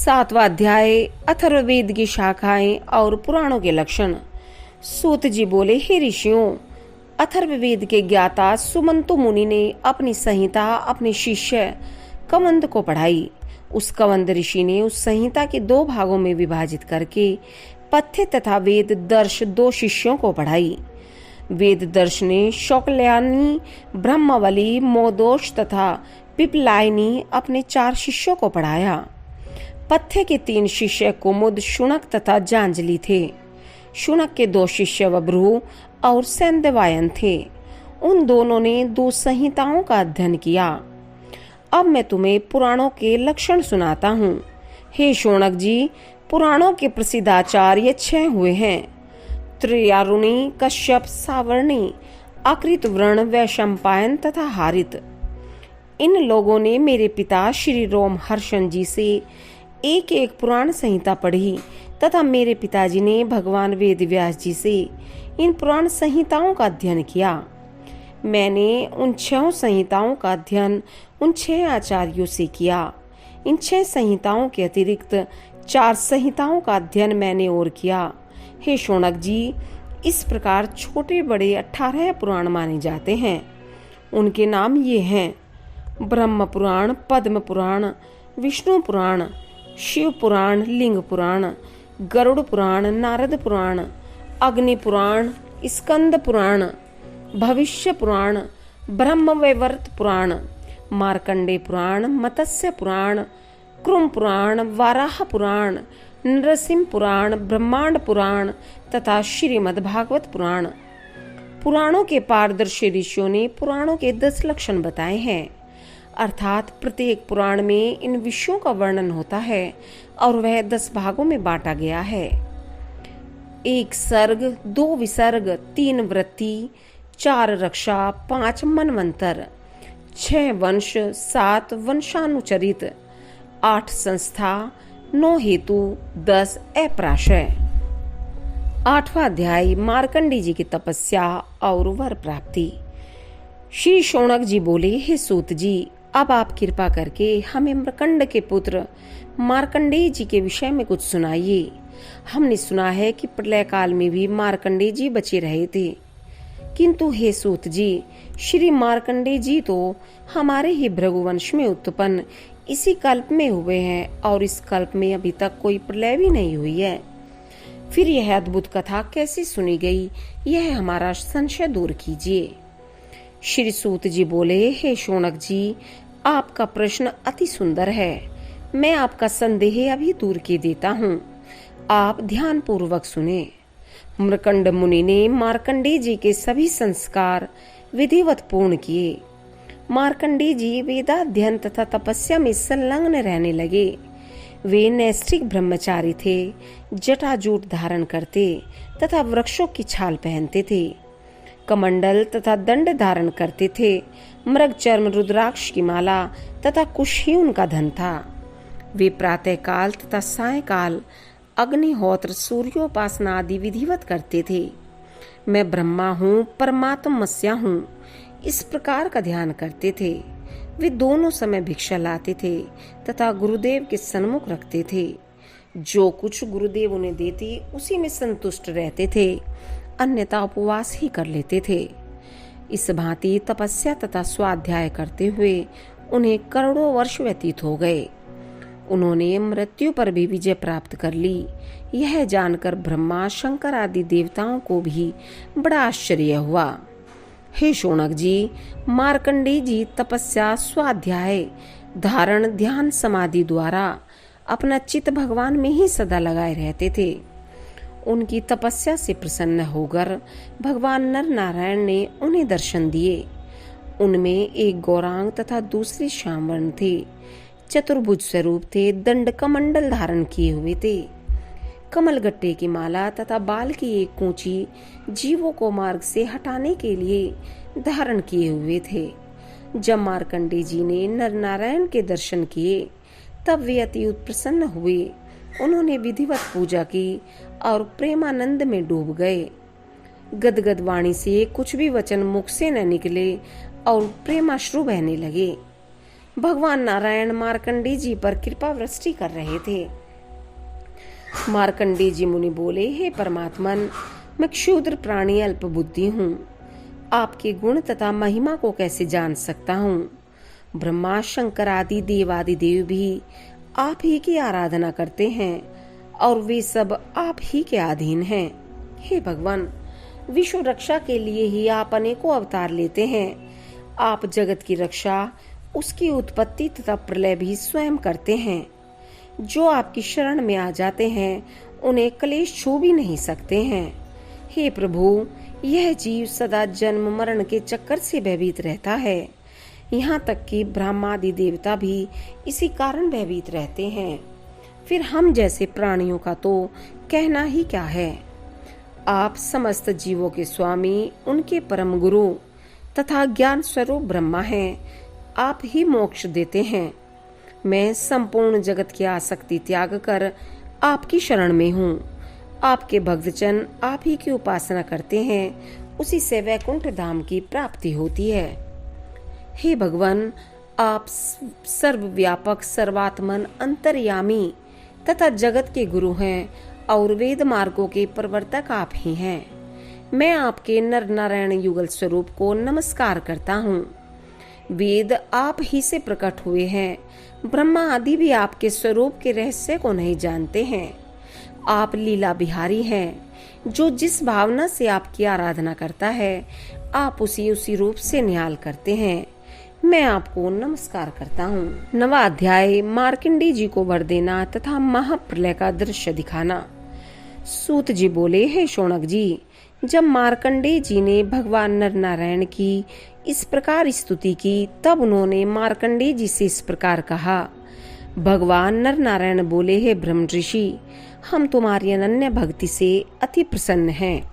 7वां अध्याय अथर्ववेद की शाखाएं और पुराणों के लक्षण। सूत जी बोले, हे ऋषियों, अथर्ववेद के ज्ञाता सुमंतु मुनि ने अपनी संहिता अपने शिष्य कवंद को पढ़ाई। उस कवंद ऋषि ने उस संहिता के 2 भागों में विभाजित करके पथ्य तथा वेद दर्श 2 शिष्यों को पढ़ाई। वेद दर्श ने शौक्ल्यायनी, ब्रह्मवली, मोदोष तथा पिपलायनी अपने 4 शिष्यों को पढ़ाया। पथ्य के 3 शिष्य कुमुद, शुनक तथा जांजलि थे। शुनक के 2 शिष्य वभ्रू और सैंदवायन थे। उन दोनों ने 2 संहिताओं का अध्ययन किया। अब मैं तुम्हें पुराणों के लक्षण सुनाता हूँ। हे शौनक जी, पुराणों के प्रसिद्ध आचार्य 6 हुए हैं: त्रयारुणी, कश्यप, सावर्णी, आकृतवर्ण, वैशंपायन तथा हारित। इन लोगों ने मेरे पिता श्री रोमहर्षण जी से एक पुराण संहिता पढ़ी तथा मेरे पिताजी ने भगवान वेद व्यास जी से इन पुराण संहिताओं का अध्ययन किया। मैंने उन 6 संहिताओं का अध्ययन उन 6 आचार्यों से किया। इन 6 संहिताओं के अतिरिक्त 4 संहिताओं का अध्ययन मैंने और किया। हे शौनक जी, इस प्रकार छोटे बड़े 18 पुराण माने जाते हैं। उनके नाम ये हैं: ब्रह्म पुराण, पद्म पुराण, विष्णु पुराण, शिव पुराण, लिंग पुराण, गरुड़ पुराण, नारद पुराण, अग्नि पुराण, स्कंद पुराण, भविष्य पुराण, ब्रह्मवैवर्त पुराण, मार्कंडे पुराण, मत्स्य पुराण, कृम पुराण, वाराह पुराण, नरसिंह पुराण, ब्रह्मांड पुराण तथा श्रीमद्भागवत पुराण। पुराणों के पारदर्शी ऋषियों ने पुराणों के 10 लक्षण बताए हैं, अर्थात प्रत्येक पुराण में इन विषयों का वर्णन होता है और वह 10 भागों में बांटा गया है: 1 सर्ग, 2 विसर्ग, 3 वृत्ति, 4 रक्षा, 5 मनवंतर, 6 वंश, 7 वंशानुचरित, 8 संस्था, 9 हेतु, 10 अप्राशय। 8वां अध्याय मार्कंडी जी की तपस्या और वर प्राप्ति। श्री शौनक जी बोले, हे सूत जी, अब आप कृपा करके हमें मृकंड के पुत्र मार्कंडेय जी के विषय में कुछ सुनाइए। हमने सुना है कि प्रलय काल में भी मार्कंडेय जी बचे रहे थे, किंतु हे सूत जी, श्री मार्कंडेय जी तो हमारे ही भृगुवंश में उत्पन्न इसी कल्प में हुए हैं और इस कल्प में अभी तक कोई प्रलय भी नहीं हुई है। फिर यह अद्भुत कथा कैसे सुनी गई, यह हमारा संशय दूर कीजिए। श्री सूत जी बोले, हे शौनक जी, आपका प्रश्न अति सुंदर है। मैं आपका संदेह अभी दूर के देता हूँ। आप ध्यान पूर्वक सुने। मृकंड मुनि ने मार्कंडेय जी के सभी संस्कार विधिवत पूर्ण किए। मार्कंडेय जी वेदाध्ययन तथा तपस्या में संलग्न रहने लगे। वे नैष्ठिक ब्रह्मचारी थे, जटाजूट धारण करते तथा वृक्षों की छाल पहनते थे, कमंडल तथा दंड धारण करते थे। मृग चर्म, रुद्राक्ष की माला तथा कुश ही उनका धन था। वे प्रातः काल तथा सायंकाल अग्निहोत्र, सूर्योपासना आदि विधिवत करते थे। मैं ब्रह्मा हूँ, परमात्मस्या हूँ, इस प्रकार का ध्यान करते थे। वे दोनों समय भिक्षा लाते थे तथा गुरुदेव के सन्मुख रखते थे। जो कुछ गुरुदेव उन्हें देते उसी में संतुष्ट रहते थे, अन्यथा उपवास ही कर लेते थे। इस भांति तपस्या तथा स्वाध्याय करते हुए उन्हें करोड़ों वर्ष व्यतीत हो गए। उन्होंने मृत्यु पर भी विजय प्राप्त कर ली। यह जानकर ब्रह्मा, शंकर आदि देवताओं को भी बड़ा आश्चर्य हुआ। हे शौनक जी, मार्कंडेय जी तपस्या, स्वाध्याय, धारण, ध्यान, समाधि द्वारा अपना चित्त भगवान में ही सदा लगाए रहते थे। उनकी तपस्या से प्रसन्न होकर भगवान नर नारायण ने उन्हें दर्शन दिए। उनमें एक गौरांग तथा दूसरे श्यामवर्ण थे, चतुर्भुज स्वरूप थे, दंड कमंडल धारण किए हुए थे, कमल गट्टे की माला तथा बाल की एक कूंची जीवों को मार्ग से हटाने के लिए धारण किए हुए थे। जब मार्कंडेय जी ने नर नारायण के दर्शन किए तब वे अति प्रसन्न हुए। उन्होंने विधिवत पूजा की और प्रेमानंद में डूब गए। गदगद वाणी से कुछ भी वचन मुख से न निकले और प्रेमाश्रु बहने लगे। भगवान नारायण मार्कंडेय जी पर कृपा वृष्टि कर रहे थे। मार्कंडेय जी मुनि बोले, हे परमात्मन, मैं क्षुद्र प्राणी अल्प बुद्धि हूँ, आपके गुण तथा महिमा को कैसे जान सकता हूँ। ब्रह्मा शंकर आदि देवादिदेव भी आप ही की आराधना करते हैं और वे सब आप ही के अधीन हैं। हे भगवान, विश्व रक्षा के लिए ही आप अनेकों अवतार लेते हैं। आप जगत की रक्षा, उसकी उत्पत्ति तथा प्रलय भी स्वयं करते हैं। जो आपकी शरण में आ जाते हैं उन्हें क्लेश छू भी नहीं सकते हैं। हे प्रभु, यह जीव सदा जन्म मरण के चक्कर से भयभीत रहता है। यहाँ तक कि ब्रह्मादि देवता भी इसी कारण भयभीत रहते हैं। फिर हम जैसे प्राणियों का तो कहना ही क्या है। आप समस्त जीवों के स्वामी, उनके परम गुरु तथा ज्ञान स्वरूप ब्रह्मा हैं। आप ही मोक्ष देते हैं। मैं संपूर्ण जगत की आसक्ति त्याग कर आपकी शरण में हूँ। आपके भक्तजन आप ही की उपासना करते हैं, उसी से वैकुंठ धाम की प्राप्ति होती है। हे भगवान, आप सर्वव्यापक, सर्वात्मन, अंतर्यामी तथा जगत के गुरु हैं और वेद मार्गों के प्रवर्तक आप ही हैं। मैं आपके नर नारायण युगल स्वरूप को नमस्कार करता हूँ। वेद आप ही से प्रकट हुए हैं। ब्रह्मा आदि भी आपके स्वरूप के रहस्य को नहीं जानते हैं। आप लीला बिहारी हैं। जो जिस भावना से आपकी आराधना करता है, आप उसी रूप से निहाल करते हैं। मैं आपको नमस्कार करता हूँ। 9वां अध्याय, मार्कंडेय जी को वर देना तथा महाप्रलय का दृश्य दिखाना। सूत जी बोले, हे शौनक जी, जब मार्कंडेय जी ने भगवान नर नारायण की इस प्रकार स्तुति की, तब उन्होंने मार्कंडेय जी से इस प्रकार कहा। भगवान नर नारायण बोले, हे ब्रह्म ऋषि, हम तुम्हारी अनन्य भक्ति से अति प्रसन्न हैं।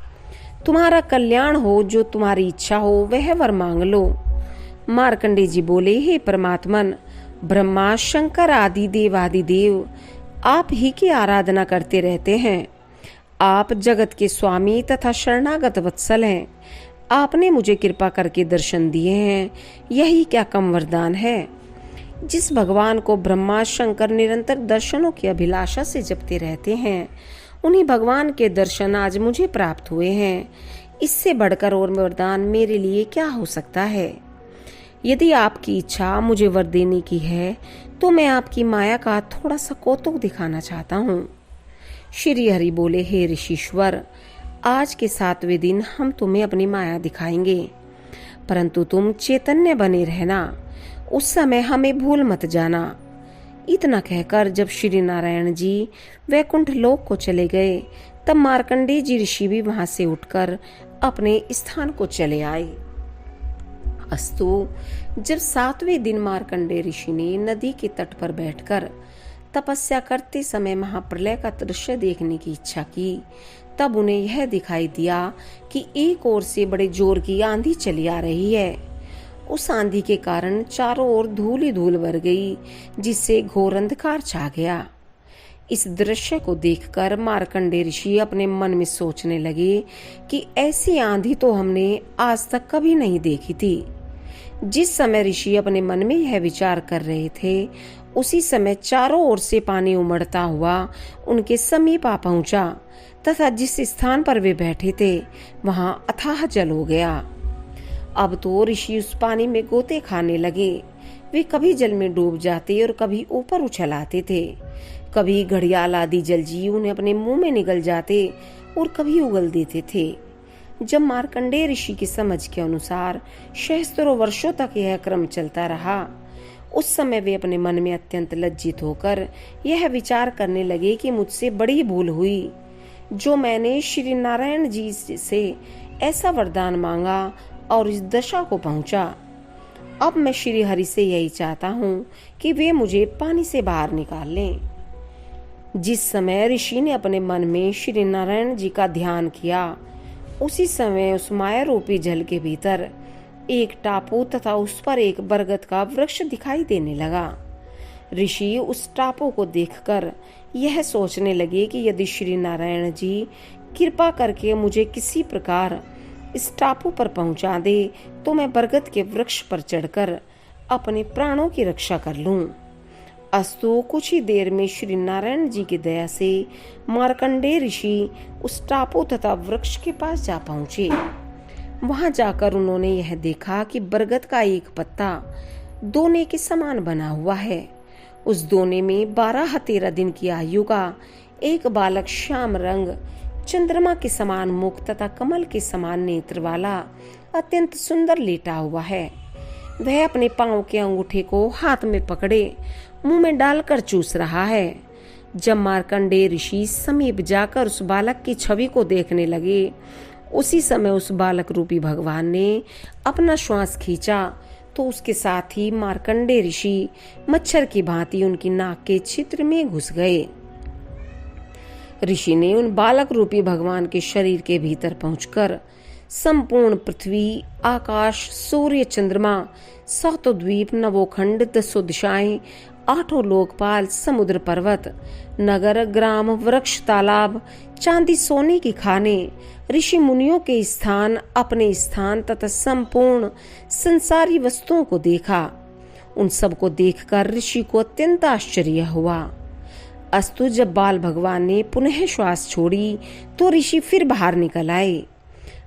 तुम्हारा कल्याण हो, जो तुम्हारी इच्छा हो वह वर मांग लो। मार्कंडेय जी बोले, हे परमात्मन, ब्रह्मा शंकर आदि देवादिदेव आप ही की आराधना करते रहते हैं। आप जगत के स्वामी तथा शरणागत वत्सल हैं। आपने मुझे कृपा करके दर्शन दिए हैं, यही क्या कम वरदान है। जिस भगवान को ब्रह्मा शंकर निरंतर दर्शनों की अभिलाषा से जपते रहते हैं, उन्हीं भगवान के दर्शन आज मुझे प्राप्त हुए हैं। इससे बढ़कर और वरदान मेरे लिए क्या हो सकता है। यदि आपकी इच्छा मुझे वर देने की है, तो मैं आपकी माया का थोड़ा सा कौतुक दिखाना चाहता हूँ। श्री हरि बोले, हे ऋषीश्वर, आज के 7वें दिन हम तुम्हें अपनी माया दिखाएंगे, परंतु तुम चैतन्य बने रहना। उस समय हमें भूल मत जाना। इतना कहकर जब श्री नारायण जी वैकुंठ लोक को चले गए, तब मार्कंडेय जी ऋषि भी वहां से उठकर अपने स्थान को चले आए। अस्तु, जब 7वें दिन मार्कंडेय ऋषि ने नदी के तट पर बैठकर तपस्या करते समय महाप्रलय का दृश्य देखने की इच्छा की, तब उन्हें यह दिखाई दिया कि एक ओर से बड़े जोर की आंधी चली आ रही है। उस आंधी के कारण चारों ओर धूल ही धूल भर गई, जिससे घोर अंधकार छा गया। इस दृश्य को देखकर मार्कंडेय ऋषि अपने मन में सोचने लगे कि ऐसी आंधी तो हमने आज तक कभी नहीं देखी थी। जिस समय ऋषि अपने मन में यह विचार कर रहे थे, उसी समय चारों ओर से पानी उमड़ता हुआ उनके समीप आ पहुंचा तथा जिस स्थान पर वे बैठे थे वहां अथाह जल हो गया। अब तो ऋषि उस पानी में गोते खाने लगे। वे कभी जल में डूब जाते और कभी ऊपर उछल आते थे। कभी घड़ियाल आदि जलजीव उन्हें अपने मुंह में निगल जाते और कभी उगल देते थे। जब मार्कंडेय ऋषि की समझ के अनुसार सहस्त्रों वर्षों तक यह क्रम चलता रहा, उस समय वे अपने मन में अत्यंत लज्जित होकर यह विचार करने लगे कि मुझसे बड़ी भूल हुई, जो मैंने श्री नारायण जी से ऐसा वरदान मांगा और इस दशा को पहुंचा। अब मैं श्री हरि से यही चाहता हूँ कि वे मुझे पानी से बाहर निकाल लें। जिस समय ऋषि ने अपने मन में श्री नारायण जी का ध्यान किया, उसी समय उस माया रूपी जल के भीतर एक टापू तथा उस पर एक बरगद का वृक्ष दिखाई देने लगा। ऋषि उस टापू को देखकर यह सोचने लगे कि यदि श्री नारायण जी कृपा करके मुझे किसी प्रकार इस टापू पर पहुंचा दे, तो मैं बरगद के वृक्ष पर चढ़कर अपने प्राणों की रक्षा कर लूं। अस्तु कुछ ही देर में श्री नारायण जी की दया से मार्कंडेय ऋषि उस टापू तथा वृक्ष के पास जा पहुंचे। वहां जाकर उन्होंने यह देखा कि बरगद का एक पत्ता दोने के समान बना हुआ है। उस दोने में 12-13 दिन की आयु का एक बालक श्याम रंग, चंद्रमा के समान मुख तथा कमल के समान नेत्र वाला अत्यंत सुंदर लेटा हुआ है। वह अपने पांव के अंगूठे को हाथ में पकड़े मुंह में डालकर चूस रहा है। जब मार्कंडेय ऋषि समीप जाकर उस बालक की छवि को देखने लगे, उसी समय उस बालक रूपी भगवान ने अपना श्वास खींचा तो उसके साथ ही मार्कंडेय ऋषि मच्छर की भांति उनकी नाक के छिद्र में घुस गए। ऋषि ने उन बालक रूपी भगवान के शरीर के भीतर पहुंचकर संपूर्ण पृथ्वी, आकाश, सूर्य, चंद्रमा, सातों द्वीप, नवोखंड, 10 दिशाएं, 8 लोकपाल, समुद्र, पर्वत, नगर, ग्राम, वृक्ष, तालाब, चांदी सोने की खाने, ऋषि मुनियों के स्थान, अपने स्थान तथा संपूर्ण संसारी वस्तुओं को देखा। उन सब को देखकर ऋषि को अत्यंत आश्चर्य हुआ। अस्तु जब बाल भगवान ने पुनः श्वास छोड़ी तो ऋषि फिर बाहर निकल आए।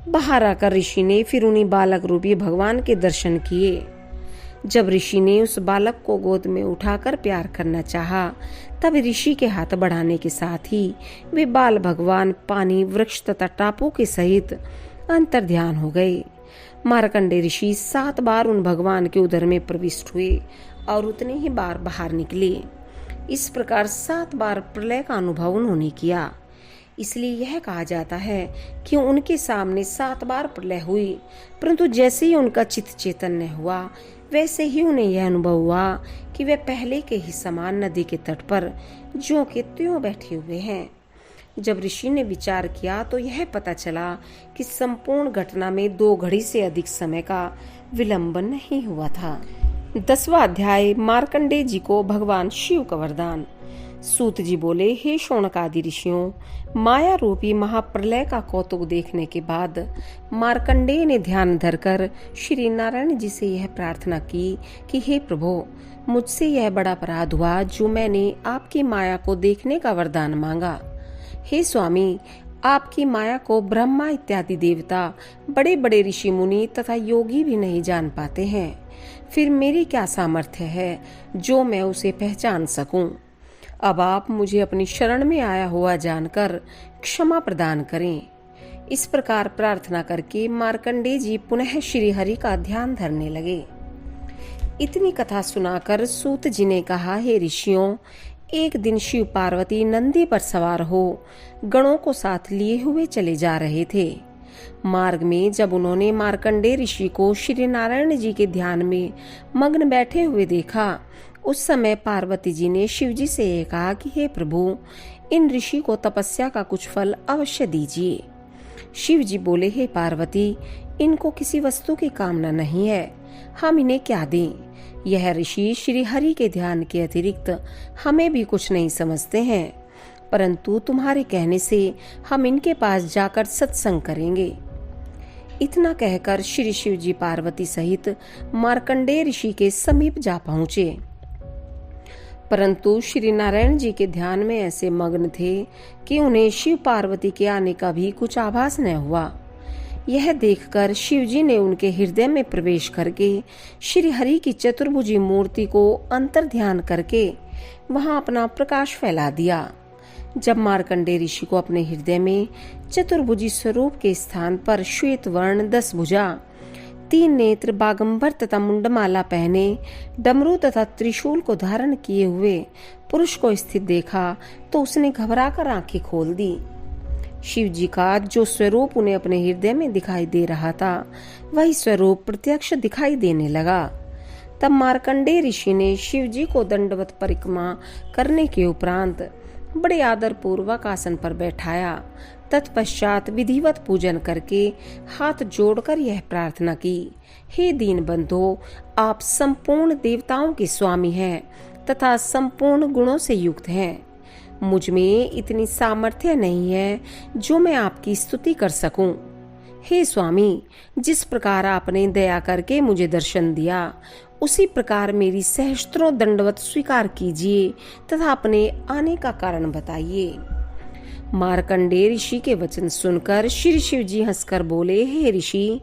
बाहर आकर ऋषि ने फिर उन्हीं बालक रूपी भगवान के दर्शन किए। जब ऋषि ने उस बालक को गोद में उठाकर प्यार करना चाहा, तब ऋषि के हाथ बढ़ाने के साथ ही वे बाल भगवान पानी, वृक्ष तथा टापू के सहित अंतर्ध्यान हो गए। मार्कंडेय ऋषि 7 बार उन भगवान के उदर में प्रविष्ट हुए और उतने ही बार बाहर निकले। इस प्रकार 7 बार प्रलय का अनुभव उन्होंने किया। इसलिए यह कहा जाता है कि उनके सामने 7 बार प्रलय हुई, परंतु जैसे ही उनका चित्त चैतन्य हुआ, वैसे ही उन्हें यह अनुभव हुआ कि वे पहले के ही समान नदी के तट पर ज्यों के त्यों बैठे हुए हैं। जब ऋषि ने विचार किया तो यह पता चला कि संपूर्ण घटना में 2 घड़ी से अधिक समय का विलंब नहीं हुआ था। 10वां अध्याय। मार्कंडेय जी को भगवान शिव का वरदान। सूत जी बोले, हे शौनकादि ऋषियों, माया रूपी महाप्रलय का कौतुक देखने के बाद मार्कंडेय ने ध्यान धरकर श्री नारायण जी से यह प्रार्थना की कि हे प्रभु, मुझसे यह बड़ा अपराध हुआ जो मैंने आपकी माया को देखने का वरदान मांगा। हे स्वामी, आपकी माया को ब्रह्मा इत्यादि देवता, बड़े बड़े ऋषि मुनि तथा योगी भी नहीं जान पाते हैं। फिर मेरी क्या सामर्थ्य है जो मैं उसे पहचान सकूं। अब आप मुझे अपनी शरण में आया हुआ जानकर क्षमा प्रदान करें। इस प्रकार प्रार्थना करके मार्कंडेय जी पुनः श्री हरि का ध्यान धरने लगे। इतनी कथा सुनाकर सूत जी ने कहा, हे ऋषियों, एक दिन शिव पार्वती नंदी पर सवार हो गणों को साथ लिए हुए चले जा रहे थे। मार्ग में जब उन्होंने मार्कंडेय ऋषि को श्री नारायण जी के ध्यान में मग्न बैठे हुए देखा, उस समय पार्वती जी ने शिव जी से यह कहा कि हे प्रभु, इन ऋषि को तपस्या का कुछ फल अवश्य दीजिए। शिव जी बोले, हे पार्वती, इनको किसी वस्तु की कामना नहीं है, हम इन्हें क्या दें। यह ऋषि श्री हरि के ध्यान के अतिरिक्त हमें भी कुछ नहीं समझते हैं, परंतु तुम्हारे कहने से हम इनके पास जाकर सत्संग करेंगे। इतना कहकर श्री शिव जी पार्वती सहित मार्कंडेय ऋषि के समीप जा पहुंचे, परंतु श्री नारायण जी के ध्यान में ऐसे मग्न थे कि उन्हें शिव पार्वती के आने का भी कुछ आभास न हुआ। यह देखकर शिव जी ने उनके हृदय में प्रवेश करके श्री हरि की चतुर्भुजी मूर्ति को अंतर ध्यान करके वहां अपना प्रकाश फैला दिया। जब मार्कंडेय ऋषि को अपने हृदय में चतुर्भुजी स्वरूप के स्थान पर श्वेत वर्ण 10 भुजा, 3 नेत्र, बागंबर तथा मुंडमाला पहने, डमरू तथा त्रिशूल को धारण किए हुए पुरुष को स्थित देखा तो उसने घबराकर आंखें खोल दी। शिव जी का जो स्वरूप उन्हें अपने हृदय में दिखाई दे रहा था, वही स्वरूप प्रत्यक्ष दिखाई देने लगा। तब मार्कंडेय ऋषि ने शिव जी को दंडवत परिक्रमा करने के उपरांत बड़े आदर पूर्वक आसन पर बैठाया। तत्पश्चात विधिवत पूजन करके हाथ जोड़कर यह प्रार्थना की, हे दीन बंधो, आप संपूर्ण देवताओं के स्वामी हैं तथा संपूर्ण गुणों से युक्त हैं। मुझ में इतनी सामर्थ्य नहीं है जो मैं आपकी स्तुति कर सकूं। हे स्वामी, जिस प्रकार आपने दया करके मुझे दर्शन दिया, उसी प्रकार मेरी सहस्त्रों दंडवत स्वीकार कीजिए तथा अपने आने का कारण बताइए। मार्कंडेय ऋषि के वचन सुनकर श्री शिव जी हंसकर बोले, हे ऋषि,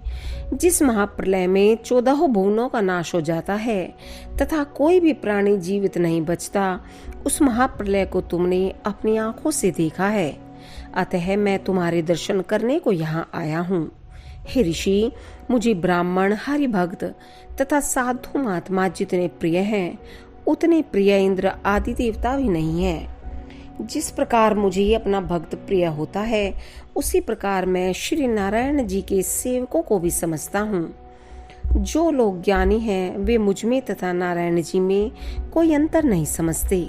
जिस महाप्रलय में 14 भुवनों का नाश हो जाता है तथा कोई भी प्राणी जीवित नहीं बचता, उस महाप्रलय को तुमने अपनी आंखों से देखा है। अतः मैं तुम्हारे दर्शन करने को यहाँ आया हूँ। हे ऋषि, मुझे ब्राह्मण, हरि भक्त तथा साधु महात्मा जितने प्रिय हैं, उतने प्रिय इंद्र आदि देवता भी नहीं है। जिस प्रकार मुझे अपना भक्त प्रिय होता है, उसी प्रकार मैं श्री नारायण जी के सेवकों को भी समझता हूँ। जो लोग ज्ञानी हैं, वे मुझ में तथा नारायण जी में कोई अंतर नहीं समझते।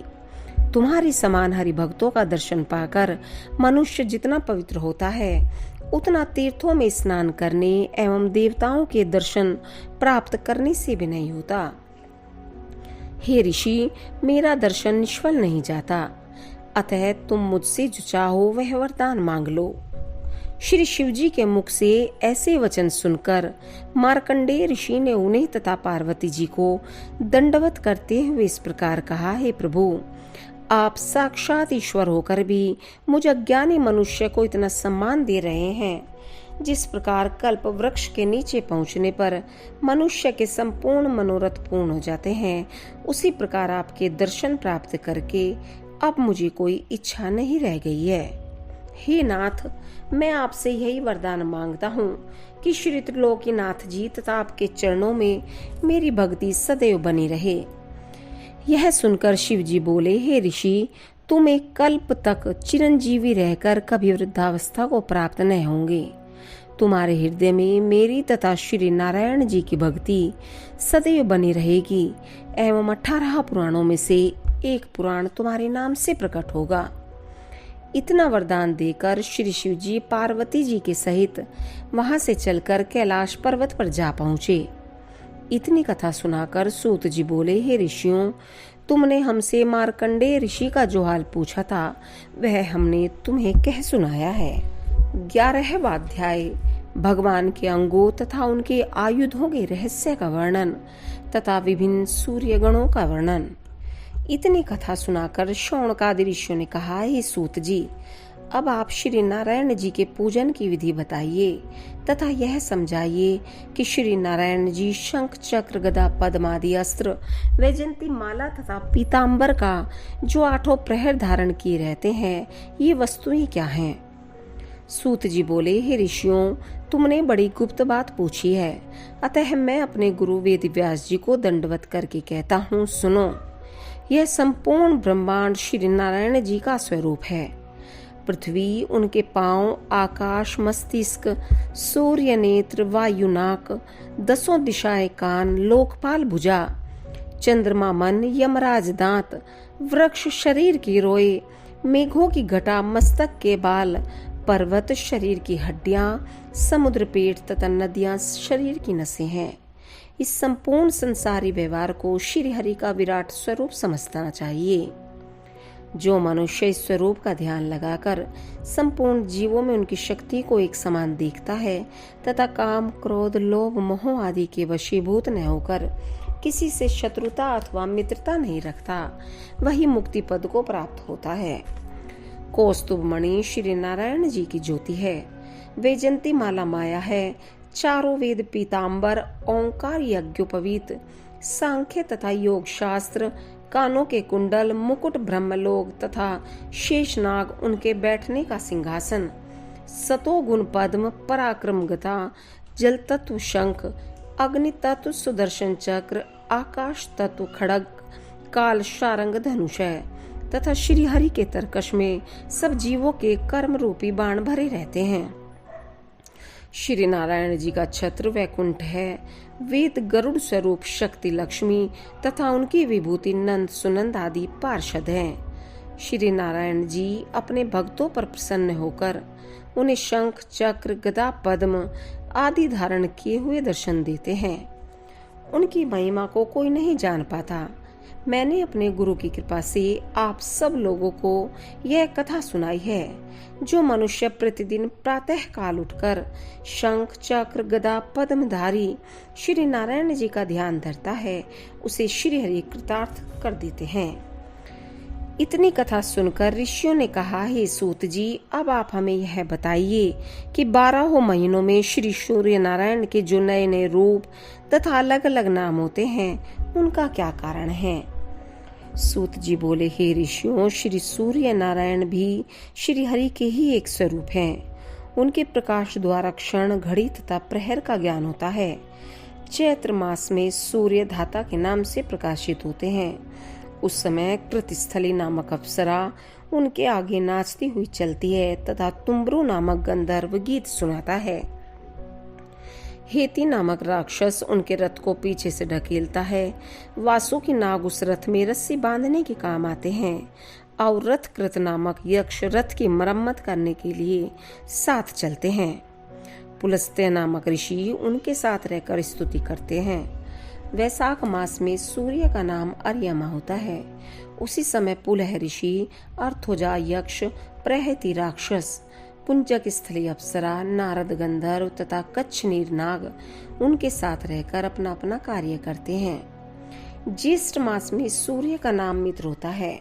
तुम्हारी समान हरि भक्तों का दर्शन पाकर मनुष्य जितना पवित्र होता है, उतना तीर्थों में स्नान करने एवं देवताओं के दर्शन प्राप्त करने से भी नहीं होता। हे ऋषि, मेरा दर्शन निष्फल नहीं जाता, अतः तुम मुझसे जो चाहो वह वरदान मांग लो। श्री शिवजी के मुख से ऐसे वचन सुनकर मार्कंडेय ऋषि ने उन्हें तथा पार्वती जी को दंडवत करते हुए इस प्रकार कहा, हे प्रभु, आप साक्षात ईश्वर होकर भी मुझ अज्ञानी मनुष्य को इतना सम्मान दे रहे हैं। जिस प्रकार कल्प वृक्ष के नीचे पहुंचने पर मनुष्य के संपूर्ण मनोरथ पूर्ण हो जाते हैं, उसी प्रकार आपके दर्शन प्राप्त करके अब मुझे कोई इच्छा नहीं रह गई है। हे नाथ, मैं आपसे यही वरदान मांगता हूँ कि श्री त्रिलोकीनाथ जी तथा आपके चरणों में मेरी भक्ति सदैव बनी रहे। यह सुनकर शिव जी बोले, हे ऋषि, तुम एक कल्प तक चिरंजीवी रहकर कभी वृद्धावस्था को प्राप्त न होंगे। तुम्हारे हृदय में मेरी तथा श्री नारायण जी की भक्ति सदैव बनी रहेगी एवं 18 पुराणों में से एक पुराण तुम्हारे नाम से प्रकट होगा। इतना वरदान देकर श्री शिव जी पार्वती जी के सहित वहां से चलकर कैलाश पर्वत पर जा पहुंचे। इतनी कथा सुनाकर सूत जी बोले, हे ऋषियों, तुमने हमसे मार्कंडेय ऋषि का जो हाल पूछा था वह हमने तुम्हें कह सुनाया है। 11वां अध्याय भगवान के अंगों तथा उनके आयुधों के रहस्य का वर्णन तथा विभिन्न सूर्य गणों का वर्णन। इतनी कथा सुनाकर शौनकादि ऋषियों ने कहा, हे सूत जी, अब आप श्री नारायण जी के पूजन की विधि बताइए तथा यह समझाइए कि श्री नारायण जी शंख, चक्र, गदा, पद्म आदि अस्त्र, वैजयंती माला तथा पीतांबर का जो 8 प्रहर धारण किए रहते हैं, ये वस्तुएं क्या हैं? सूत जी बोले, हे ऋषियों, तुमने बड़ी गुप्त बात पूछी है, अतः मैं अपने गुरु वेद व्यास जी को दंडवत करके कहता हूँ, सुनो। यह संपूर्ण ब्रह्मांड श्री नारायण जी का स्वरूप है। पृथ्वी उनके पांव, आकाश मस्तिष्क, सूर्य नेत्र, वायु नाक, 10 दिशाएं कान, लोकपाल भुजा, चंद्रमा मन, यमराज दांत, वृक्ष शरीर की रोए, मेघों की घटा मस्तक के बाल, पर्वत शरीर की हड्डियां, समुद्र पेट तथा नदियां शरीर की नसें हैं। इस संपूर्ण संसारी व्यवहार को श्री हरि का विराट स्वरूप समझना चाहिए। जो मनुष्य इस स्वरूप का ध्यान लगाकर संपूर्ण जीवों में उनकी शक्ति को एक समान देखता है तथा काम, क्रोध, लोभ, मोह आदि के वशीभूत न होकर किसी से शत्रुता अथवा मित्रता नहीं रखता, वही मुक्ति पद को प्राप्त होता है। कौस्तुभ मणि श्री नारायण जी की ज्योति है। वैजयंती माला माया है। चारों वेद पीतांबर, ओंकार यज्ञोपवीत, सांख्य तथा योग शास्त्र, कानों के कुंडल, मुकुट ब्रह्मलोक तथा शेषनाग उनके बैठने का सिंहासन, सतोगुण पद्म, पराक्रम गदा, जल तत्व शंख, अग्नि तत्व सुदर्शन चक्र, आकाश तत्व खड़ग, काल शारंग धनुष है तथा श्री हरि के तरकश में सब जीवों के कर्म रूपी बाण भरे रहते हैं। श्री नारायण जी का छत्र वैकुंठ है। वेद गरुड़ स्वरूप शक्ति लक्ष्मी तथा उनकी विभूति नंद सुनंद आदि पार्षद हैं। श्री नारायण जी अपने भक्तों पर प्रसन्न होकर उन्हें शंख, चक्र, गदा, पद्म आदि धारण किए हुए दर्शन देते हैं। उनकी महिमा को कोई नहीं जान पाता। मैंने अपने गुरु की कृपा से आप सब लोगों को यह कथा सुनाई है। जो मनुष्य प्रतिदिन प्रातः काल उठकर शंख चक्र गदा पद्मधारी श्री नारायण जी का ध्यान धरता है, उसे श्री हरि कृतार्थ कर देते हैं। इतनी कथा सुनकर ऋषियों ने कहा, हे सूत जी, अब आप हमें यह बताइए कि 12 महीनों में श्री सूर्य नारायण के जो नए नए रूप तथा अलग अलग नाम होते हैं, उनका क्या कारण है। सूत जी बोले, हे ऋषियों, श्री सूर्य नारायण भी श्री हरि के ही एक स्वरूप हैं। उनके प्रकाश द्वारा क्षण घड़ी तथा प्रहर का ज्ञान होता है। चैत्र मास में सूर्य धाता के नाम से प्रकाशित होते हैं। उस समय कृतस्थली नामक अप्सरा उनके आगे नाचती हुई चलती है तथा तुम्ब्रू नामक गंधर्व गीत सुनाता है। हेती नामक राक्षस उनके रथ को पीछे से ढकेलता है। वासुकी नाग उस रथ में रस्सी बांधने के काम आते हैं और रथकृत नामक यक्ष रथ की मरम्मत करने के लिए साथ चलते हैं। पुलस्त्य नामक ऋषि उनके साथ रहकर स्तुति करते हैं। वैशाख मास में सूर्य का नाम अर्यमा होता है। उसी समय पुलह ऋषि, अर्थोजा यक्ष, प्रहति राक्षस, पुंजक स्थली अप्सरा, नारद गंधर्व तथा कच्छ नीर नाग उनके साथ रहकर अपना अपना कार्य करते हैं। ज्येष्ठ मास में सूर्य का नाम मित्र होता है।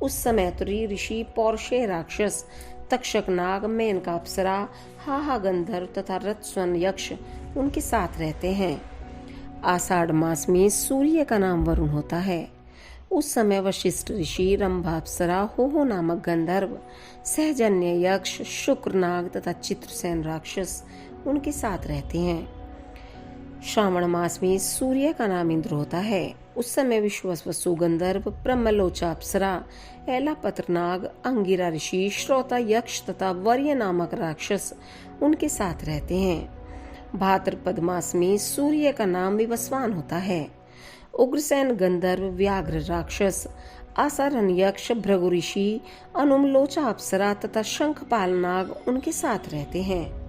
उस समय त्रि ऋषि, पौरुषेय राक्षस, तक्षक नाग, मेनका अप्सरा, हाहा गंधर्व तथा रत्स्वन यक्ष उनके साथ रहते हैं। आषाढ़ मास में सूर्य का नाम वरुण होता है। उस समय वशिष्ठ ऋषि, रंभा अप्सरा, हो नामक गंधर्व, सहजन्य यक्ष, शुक्र नाग तथा चित्रसेन राक्षस उनके साथ रहते हैं। श्रावण मास में सूर्य का नाम इंद्र होता है। उस समय विश्ववसु गंधर्व, ब्रह्मलोचा अप्सरा, ऐलापत्र नाग, अंगिरा ऋषि, श्रोता यक्ष तथा वर्य नामक राक्षस उनके साथ रहते हैं। भाद्रपद मास में सूर्य का नाम विवस्वान होता है। उग्रसेन गंधर्व, व्याघ्र राक्षस, आसारन यक्ष, भृगु ऋषि, अनुमलोचा अप्सरा तथा शंखपाल नाग उनके साथ रहते हैं।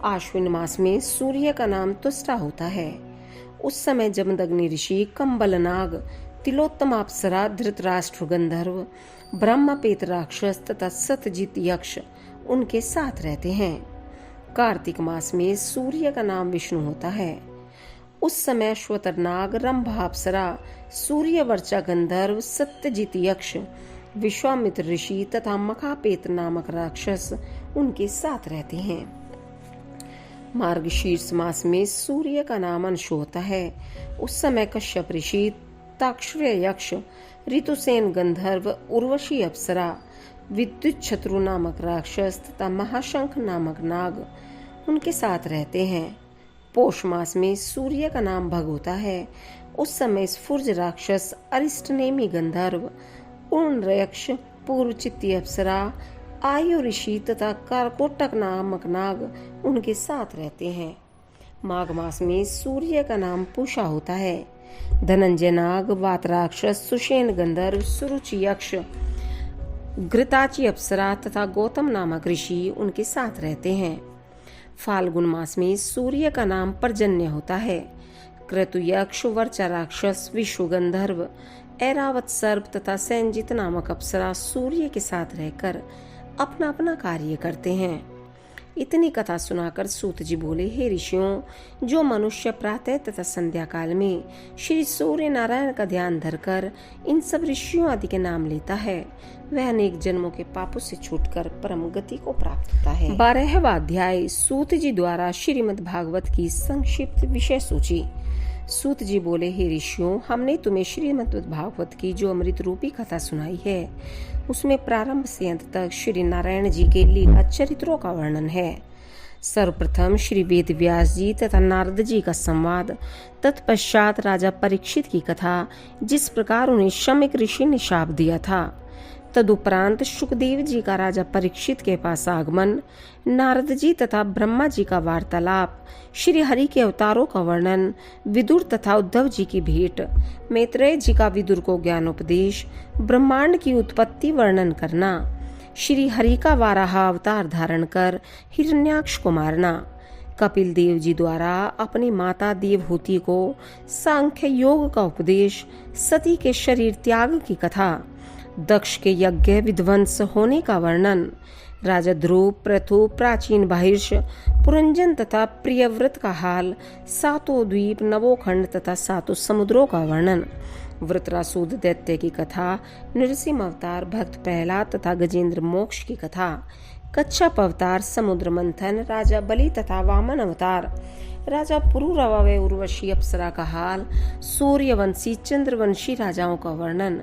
आश्विन मास में सूर्य का नाम तुष्टा होता है। उस समय जमदग्नि ऋषि, कंबल नाग, तिलोत्तम अप्सरा, धृतराष्ट्र गंधर्व, ब्रह्मपेत राक्षस तथा सतजित यक्ष उनके साथ रहते हैं। कार्तिक मास में सूर्य का नाम विष्णु होता है। उस समय श्वतर नाग, रंभा अप्सरा, सूर्यवर्चा गंधर्व, सत्यजित यक्ष, विश्वामित्र ऋषि तथा मखापेत नामक राक्षस उनके साथ रहते हैं। मार्गशीर्ष मास में सूर्य का नाम अंशु होता है। उस समय कश्यप ऋषि, ताक्षुर्य यक्ष, ऋतुसेन गंधर्व, उर्वशी अप्सरा, विद्युत शत्रु नामक राक्षस तथा महाशंख नामक नाग उनके साथ रहते हैं। पोष मास में सूर्य का नाम भग होता है। उस समय स्फुर्ज राक्षस, अरिष्टनेमी गंधर्व, उर्ण यक्ष, पूर्वचित्ती अप्सरा, आयु ऋषि तथा कारकोटक नामक नाग उनके साथ रहते हैं। माघ मास में सूर्य का नाम पूषा होता है। धनंजय नाग, वात राक्षस, सुषेण गंधर्व, सुरुचि यक्ष, घृताची अप्सरा तथा गौतम नामक ऋषि उनके साथ रहते हैं। फाल्गुन मास में सूर्य का नाम पर्जन्य होता है। क्रतु यक्ष, वर्चा राक्षस, विश्व गंधर्व, ऐरावत सर्प तथा सैनजित नामक अप्सरा सूर्य के साथ रहकर अपना अपना कार्य करते हैं। इतनी कथा सुनाकर सूत जी बोले, हे ऋषियों, जो मनुष्य प्रातः तथा संध्या काल में श्री सूर्य नारायण का ध्यान धरकर इन सब ऋषियों आदि के नाम लेता है, वह अनेक जन्मों के पापों से छूटकर परम गति को प्राप्त होता है। 12वां अध्याय सूत जी द्वारा श्रीमद् भागवत की संक्षिप्त विषय सूची। सूत जी बोले, हे ऋषियों, हमने तुम्हें श्रीमद् भागवत की जो अमृत रूपी कथा सुनाई है, उसमें प्रारंभ से अंत तक श्री नारायण जी के लीला चरित्रों का वर्णन है। सर्वप्रथम श्री वेद व्यास जी तथा नारद जी का संवाद, तत्पश्चात राजा परीक्षित की कथा, जिस प्रकार उन्हें शमिक ऋषि ने शाप दिया था। तदुपरांत सुखदेव जी का राजा परीक्षित के पास आगमन, नारद जी तथा ब्रह्मा जी का वार्तालाप, श्री हरि के अवतारों का वर्णन, विदुर तथा उद्धव जी की भेंट, मैत्रेय जी का विदुर को ज्ञानोपदेश, ब्रह्मांड की उत्पत्ति वर्णन करना, श्री हरि का वाराह अवतार धारण कर हिरण्याक्ष को मारना, कपिल देव जी द्वारा अपनी माता देवहूति को सांख्य योग का उपदेश, सती के शरीर त्याग की कथा, दक्ष के यज्ञ विध्वंस होने का वर्णन, राजा ध्रुव, पृथु, प्राचीन बहिर्ष, पुरंजन तथा प्रियव्रत का हाल, सातों द्वीप, नवोखंड तथा सातों समुद्रों का वर्णन, वृत्रासुर दैत्य की कथा, नृसिंह अवतार, भक्त प्रहलाद तथा गजेंद्र मोक्ष की कथा, कच्छप अवतार, समुद्र मंथन, राजा बलि तथा वामन अवतार, राजा पुरुरवा व उर्वशी अप्सरा का हाल, सूर्यवंशी चंद्रवंशी राजाओं का वर्णन,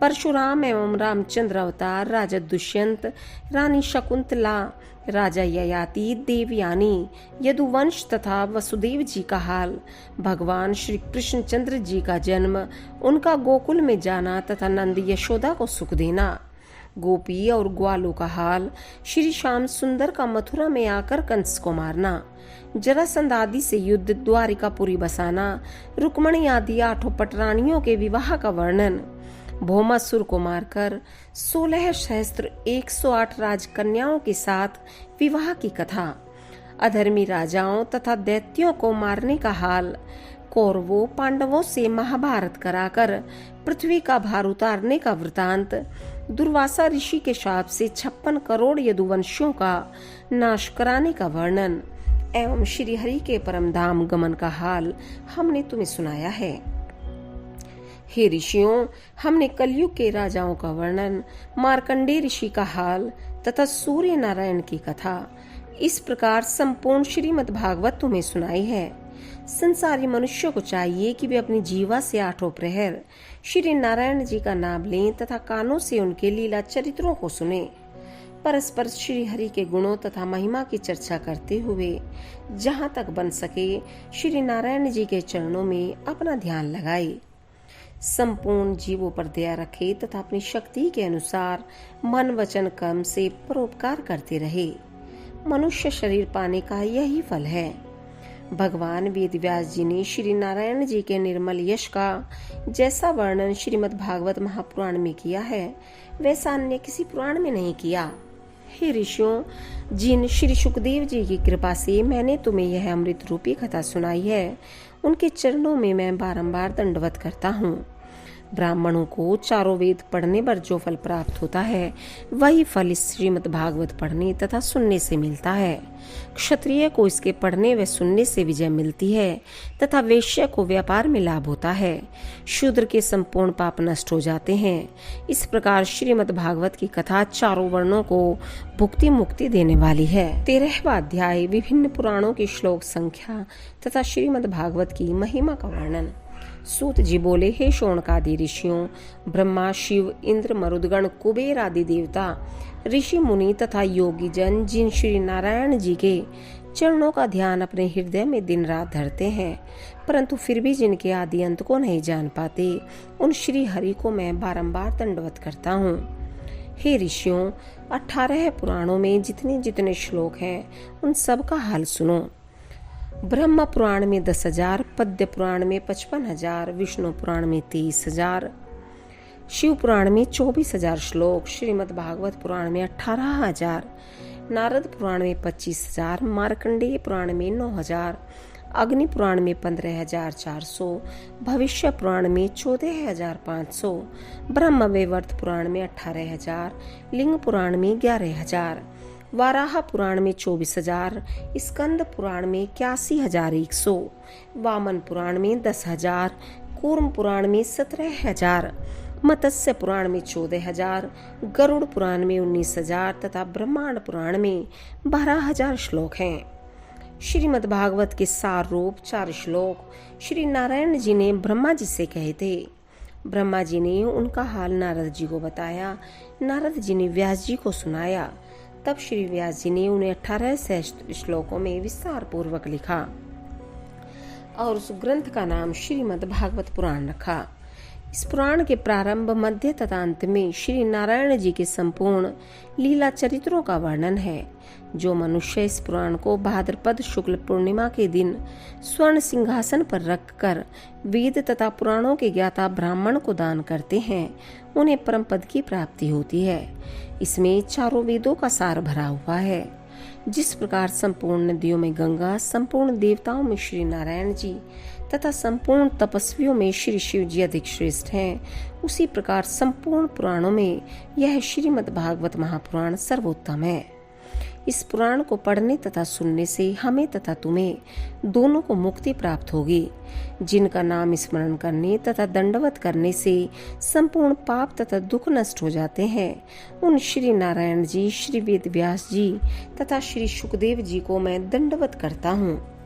परशुराम एवं रामचंद्र अवतार, राजा दुष्यंत, रानी शकुंतला, राजा ययाति, देवयानी, यदुवंश तथा वसुदेव जी का हाल, भगवान श्री कृष्णचंद्र जी का जन्म, उनका गोकुल में जाना तथा नंद यशोदा को सुख देना, गोपी और ग्वालों का हाल, श्री श्याम सुंदर का मथुरा में आकर कंस को मारना, जरासंध आदि से युद्ध, द्वारिकापुरी बसाना, रुक्मणी आदि 8 पटरानियों के विवाह का वर्णन, भौमासुर को मारकर 16 सहस्त्र 108 राजकन्याओं के साथ विवाह की कथा, अधर्मी राजाओं तथा दैत्यों को मारने का हाल, कौरवों पांडवों से महाभारत कराकर पृथ्वी का भार उतारने का वृतांत, दुर्वासा ऋषि के शाप से 56 करोड़ यदुवंशियों का नाश कराने का वर्णन एवं श्री हरि के परम धाम गमन का हाल हमने तुम्हें सुनाया है। हे ऋषियों, हमने कलयुग के राजाओं का वर्णन, मार्कंडेय ऋषि का हाल तथा सूर्य नारायण की कथा इस प्रकार संपूर्ण श्रीमद् भागवत तुम्हें सुनाई है। संसारी मनुष्यों को चाहिए कि वे अपनी जीवा से 8 प्रहर श्री नारायण जी का नाम लें तथा कानों से उनके लीला चरित्रों को सुने, परस्पर श्री हरि के गुणों तथा महिमा की चर्चा करते हुए जहाँ तक बन सके श्री नारायण जी के चरणों में अपना ध्यान लगाए, संपूर्ण जीवों पर दया रखे तथा अपनी शक्ति के अनुसार मन वचन कर्म से परोपकार करते रहे। मनुष्य शरीर पाने का यही फल है। भगवान वेद व्यास जी ने श्री नारायण जी के निर्मल यश का जैसा वर्णन श्रीमद् भागवत महापुराण में किया है, वैसा अन्य किसी पुराण में नहीं किया। हे ऋषियों, जिन श्री सुखदेव जी की कृपा से मैंने तुम्हें यह अमृत रूपी कथा सुनाई है, उनके चरणों में मैं बारंबार दंडवत करता हूँ। ब्राह्मणों को चारों वेद पढ़ने पर जो फल प्राप्त होता है, वही फल इस श्रीमद् भागवत पढ़ने तथा सुनने से मिलता है। क्षत्रिय को इसके पढ़ने व सुनने से विजय मिलती है तथा वैश्य को व्यापार में लाभ होता है। शूद्र के संपूर्ण पाप नष्ट हो जाते हैं। इस प्रकार श्रीमद् भागवत की कथा चारों वर्णों को भुक्ति मुक्ति देने वाली है। 13वां अध्याय विभिन्न पुराणों की श्लोक संख्या तथा श्रीमद् भागवत की महिमा का वर्णन। सूत जी बोले, हे शौनकादि ऋषियों, ब्रह्मा, शिव, इंद्र, मरुदगण, कुबेर आदि देवता, ऋषि मुनि तथा योगी जन जिन श्री नारायण जी के चरणों का ध्यान अपने हृदय में दिन रात धरते हैं, परंतु फिर भी जिनके आदि अंत को नहीं जान पाते, उन श्री हरि को मैं बारंबार दंडवत करता हूँ। हे ऋषियों, 18 पुराणों में जितने जितने श्लोक हैं, उन सब का हाल सुनो। ब्रह्म पुराण में 10,000, पद्य पुराण में 55,000, विष्णु पुराण में 23,000, शिव पुराण में 24,000 श्लोक, श्रीमद् भागवत पुराण में 18,000, नारद पुराण में 25,000, मार्कंडेय पुराण में 9,000, अग्नि पुराण में 15,400, भविष्य पुराण में 14,500, ब्रह्म वैवर्त पुराण में 18,000, लिंग पुराण में 11,000, वाराह पुराण में 24,000, स्कंद पुराण में 81,100, वामन पुराण में 10,000, कूर्म पुराण में 17,000, मत्स्य पुराण में 14,000, गरुड़ पुराण में 19,000 तथा ब्रह्मांड पुराण में 12,000 श्लोक हैं। श्रीमद् भागवत के सार रूप 4 श्लोक श्री नारायण जी ने ब्रह्मा जी से कहे थे। ब्रह्मा जी ने उनका हाल नारद जी को बताया। नारद जी ने व्यास जी को सुनाया। तब श्री व्यास जी ने उन्हें 18 श्लोकों में विस्तार पूर्वक लिखा और उस ग्रंथ का नाम श्रीमद् भागवत पुराण रखा। इस पुराण के प्रारंभ, मध्य तथा अंत में श्री नारायण जी के संपूर्ण लीला चरित्रों का वर्णन है। जो मनुष्य इस पुराण को भाद्रपद शुक्ल पूर्णिमा के दिन स्वर्ण सिंहासन पर रखकर वेद तथा पुराणों के ज्ञाता ब्राह्मण को दान करते हैं, उन्हें परम पद की प्राप्ति होती है। इसमें चारों वेदों का सार भरा हुआ है। जिस प्रकार संपूर्ण नदियों में गंगा, संपूर्ण देवताओं में श्री नारायण जी तथा संपूर्ण तपस्वियों में श्री शिव जी अधिक श्रेष्ठ हैं, उसी प्रकार संपूर्ण पुराणों में यह श्रीमद् भागवत महापुराण सर्वोत्तम है। इस पुराण को पढ़ने तथा सुनने से हमें तथा तुम्हें दोनों को मुक्ति प्राप्त होगी। जिनका नाम स्मरण करने तथा दंडवत करने से संपूर्ण पाप तथा दुख नष्ट हो जाते हैं, उन श्री नारायण जी, श्री वेद व्यास जी तथा श्री सुखदेव जी को मैं दंडवत करता हूँ।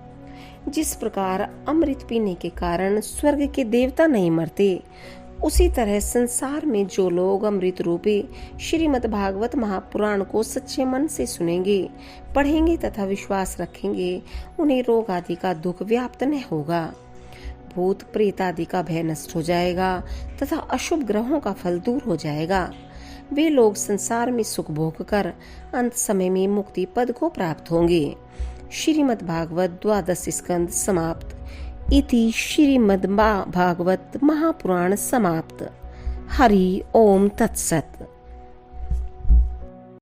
जिस प्रकार अमृत पीने के कारण स्वर्ग के देवता नहीं मरते, उसी तरह संसार में जो लोग अमृत रूपी श्रीमद् भागवत महापुराण को सच्चे मन से सुनेंगे, पढ़ेंगे तथा विश्वास रखेंगे, उन्हें रोग आदि का दुख व्याप्त न होगा, भूत प्रेत आदि का भय नष्ट हो जाएगा तथा अशुभ ग्रहों का फल दूर हो जाएगा। वे लोग संसार में सुख भोग कर अंत समय में मुक्ति पद को प्राप्त होंगे। श्रीमद् भागवत द्वादश स्कंद समाप्त। इति श्रीमद् भागवत महापुराण समाप्त। हरि ओम तत्सत।